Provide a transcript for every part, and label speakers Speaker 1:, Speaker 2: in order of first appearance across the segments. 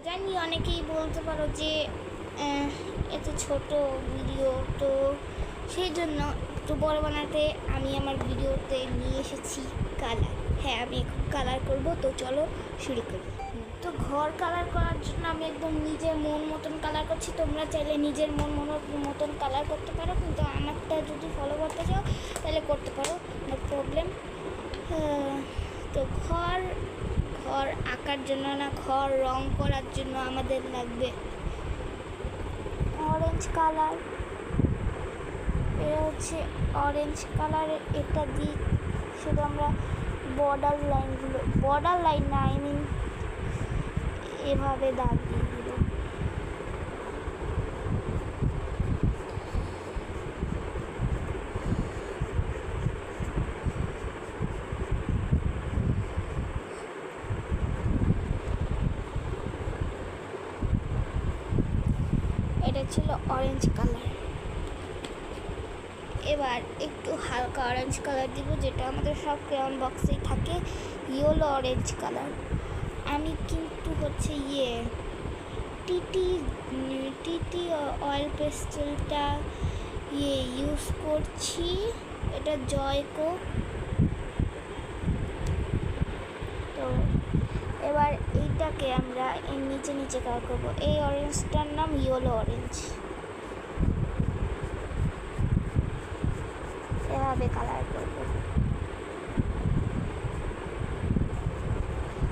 Speaker 1: জানি অনেকেই বলতে পারো যে এত ছোট ভিডিও, তো সেই জন্য একটু বড় বানাতে আমি আমার ভিডিওতে নিয়ে এসেছি কালার। হ্যাঁ, আমি এখন কালার করব, তো চলো শুরু করি। তো ঘর কালার করার জন্য আমি একদম নিজের মন মতন কালার করছি। তোমরা চাইলে নিজের মন মতন কালার করতে পারো, কিন্তু আমারটা যদি ফলো করতে চাও তাহলে করতে পারো, নো প্রবলেম। তো ঘর আঁকার জন্য না, ঘর রং করার জন্য আমাদের লাগবে অরেঞ্জ কালার। এটা হচ্ছে অরেঞ্জ কালার, এটা দিই শুধু আমরা বর্ডার লাইন না, আই মিন এভাবে দাগ দিয়ে দিব। এটা ছিল অরেঞ্জ কালার। এবার একটু হালকা অরেঞ্জ কালার দিব, যেটা আমাদের সব ক্রেয়ন বক্সেই থাকে, ইয়েলো অরেঞ্জ কালার। আমি কিন্তু হচ্ছে টিটি অয়েল পেস্টেলটা ইউজ করছি, এটা জয়কো। তো এবার এইটাকে আমরা এর নিচে কালার করবো। এই অরেঞ্জটার নাম ইয়েলো অরেঞ্জ। এভাবে কালার করব।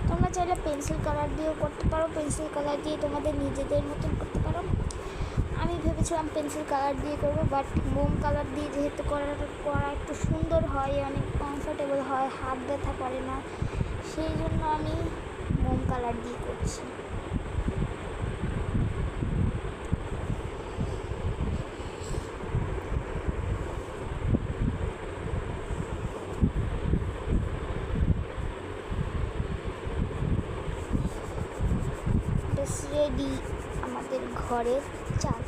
Speaker 1: তোমরা চাইলে পেন্সিল কালার দিয়েও করতে পারো, পেন্সিল কালার দিয়ে তোমাদের নিজেদের মতন করতে পারো। আমি ভেবেছিলাম পেন্সিল কালার দিয়ে করবো, বাট মোম কালার দিয়ে যেহেতু করা একটু সুন্দর হয়, অনেক কমফোর্টেবল হয়, হাত ব্যথা করে না, সেই জন্য আমি মোম কালার দিয়ে করছি। রেডি আমাদের ঘরের চাল।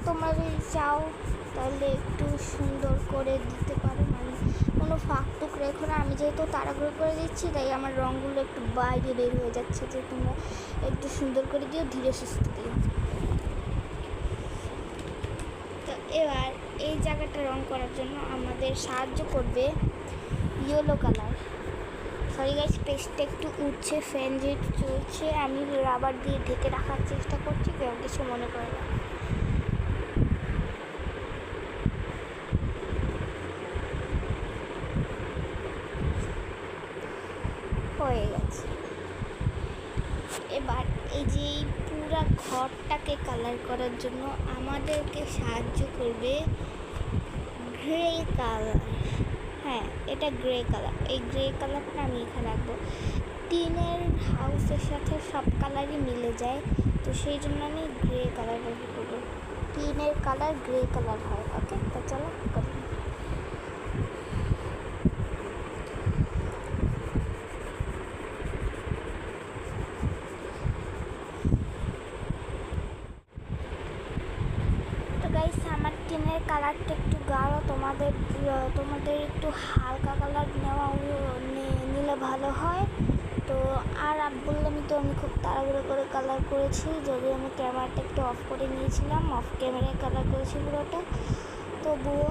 Speaker 1: তোমরা যদি চাও তাহলে একটু সুন্দর করে দিতে পারো, মানে কোনো ফাঁক টুক রেখো না। আমি যেহেতু তাড়াহুড়ো করে দিচ্ছি, তাই আমার রঙগুলো একটু বাইরে বের হয়ে যাচ্ছে, যে তোমরা একটু সুন্দর করে দিও, ধীরে সুস্থে দিও। তো এবার এই জায়গাটা রং করার জন্য আমাদের সাহায্য করবে ইয়েলো কালার। সরি গাইস, পেস্টটা একটু উঠছে, ফ্যান যেহেতু চলছে, আমি রাবার দিয়ে ঢেকে রাখার চেষ্টা করছি, কেউ কিছু মনে করে না। হয়ে গেছে। এবার এই যে পুরো ঘরটাকে কালার করার জন্য আমাদেরকে সাহায্য করবে গ্রে কালার। হ্যাঁ, এটা গ্রে কালার। এই গ্রে কালারটা আমি এখানে রাখবো। টিনের হাউসের সাথে সব কালারই মিলে যায়, তো সেই জন্য আমি গ্রে কালার ব্যবহার করবো। টিনের কালার গ্রে কালার হয়। ওকে, তো চলো করি। তো গাইস, আমার টিনের কালারটা একটু গাঢ়, তোমাদের একটু হালকা কালার নিলে ভালো হয়। তো আর বললামই তো, আমি খুব তাড়াহুড়ো করে কালার করেছি, যদি আমি ক্যামেরাটা একটু অফ করে নিয়েছিলাম, অফ ক্যামেরায় কালার করেছি পুরোটা। তবুও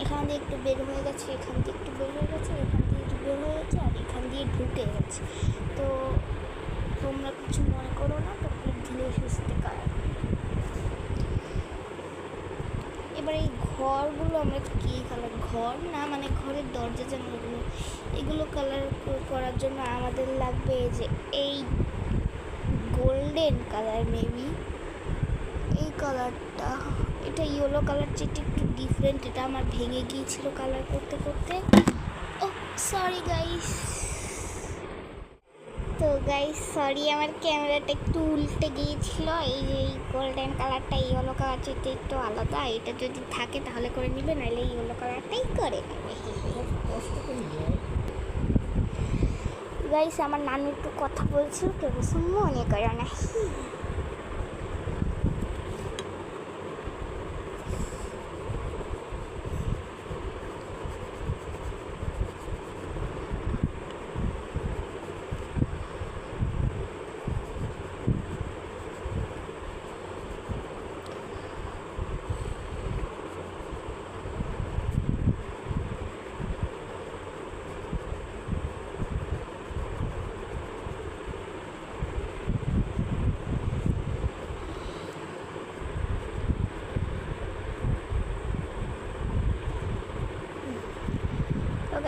Speaker 1: এখান দিয়ে একটু বের হয়ে গেছে, এখান দিয়ে একটু বের হয়ে গেছে, এখান দিয়ে একটু বের হয়ে গেছে, আর এখান দিয়ে ঢুকে গেছে। তো তোমরা কিছু মনে করো না, তো ধীরে সুস্থে কালার। এবার এই ঘরগুলো আমরা কী কালার, ঘর না মানে ঘরের দরজা জানালাগুলো, এগুলো কালার করার জন্য আমাদের লাগবে যে এই গোল্ডেন কালার, মেবি এই কালারটা। এটা ইয়েলো কালার, যেটা একটু ডিফারেন্ট, এটা আমার ভেঙে গিয়েছিল কালার করতে করতে। ও সরি গাইস, তো গাইস সরি, আমার ক্যামেরাটা একটু উল্টে গিয়েছিল। এই যে গোল্ডেন কালারটা ইয়েলো কালার যেটা একটু আলাদা, এটা যদি থাকে তাহলে করে নেবে, নাহলে ইয়েলো কালারটাই করে নেবে। গাইস, আমার নানু একটু কথা বলছিল, কেউ কিছু মনে করো না।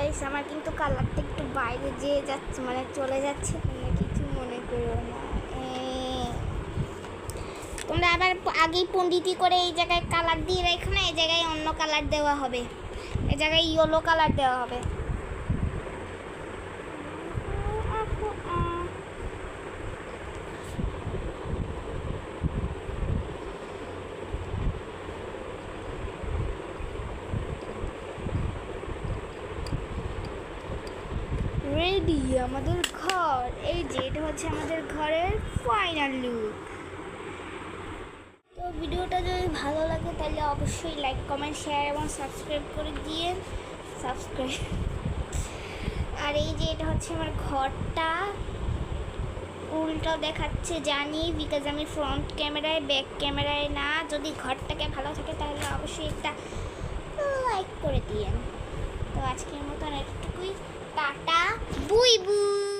Speaker 1: গাইস আমার কিন্তু কালারটা একটু বাইরে যেয়ে যাচ্ছে, মানে চলে যাচ্ছে, তোমরা কিছু মনে করো না। তোমরা আবার আগেই পণ্ডিতি করে এই জায়গায় কালার দিয়ে রেখো না, এই জায়গায় অন্য কালার দেওয়া হবে, এই জায়গায় ইয়েলো কালার দেওয়া হবে। রেডি আমাদের ঘর, এই যে এটা হচ্ছে আমাদের ঘরের ফাইনাল লুক। তো ভিডিওটা যদি ভালো লাগে তাহলে অবশ্যই লাইক কমেন্ট শেয়ার এবং সাবস্ক্রাইব করে দিয়ে সাবস্ক্রাইব। আর এই যে এটা হচ্ছে আমার ঘরটা, উল্টো দেখাচ্ছে জানি, বিকজ আমি ফ্রন্ট ক্যামেরায় ব্যাক ক্যামেরায় না। যদি ঘরটাকে ভালো থাকে তাহলে অবশ্যই একটা লাইক করে দিয়েন। তো আজকের মতন এতটুকুই, টাটা, বুই বুই।